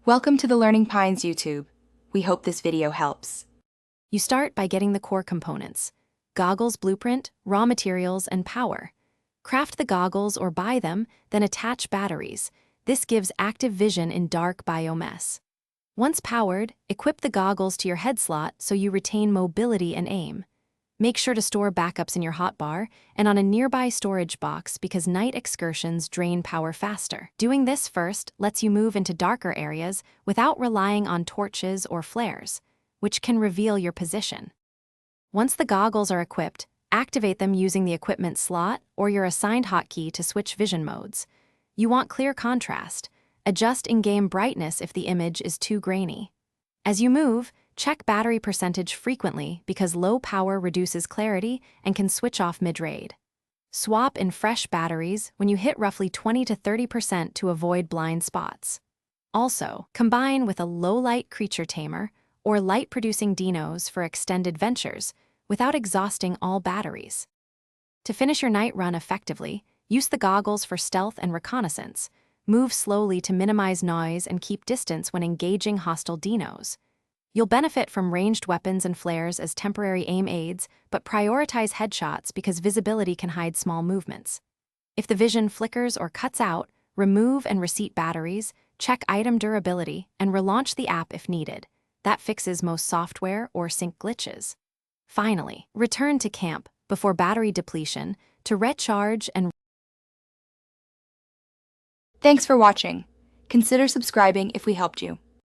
Welcome to the Learning Pines YouTube. We hope this video helps. You start by getting the core components: goggles blueprint, raw materials, and power. Craft the goggles or buy them, then attach batteries. This gives active vision in dark biomess. Once powered, equip the goggles to your head slot so you retain mobility and aim. Make sure to store backups in your hotbar and on a nearby storage box because night excursions drain power faster. Doing this first lets you move into darker areas without relying on torches or flares, which can reveal your position. Once the goggles are equipped, activate them using the equipment slot or your assigned hotkey to switch vision modes. You want clear contrast. Adjust in-game brightness if the image is too grainy. As you move, check battery percentage frequently because low power reduces clarity and can switch off mid-raid. Swap in fresh batteries when you hit roughly 20 to 30% to avoid blind spots. Also, combine with a low-light creature tamer or light-producing dinos for extended ventures without exhausting all batteries. To finish your night run effectively, use the goggles for stealth and reconnaissance. Move slowly to minimize noise and keep distance when engaging hostile dinos. You'll benefit from ranged weapons and flares as temporary aim aids, but prioritize headshots because visibility can hide small movements. If the vision flickers or cuts out, remove and reseat batteries, check item durability, and relaunch the app if needed. That fixes most software or sync glitches. Finally, return to camp before battery depletion to recharge and Thanks for watching. Consider subscribing if we helped you.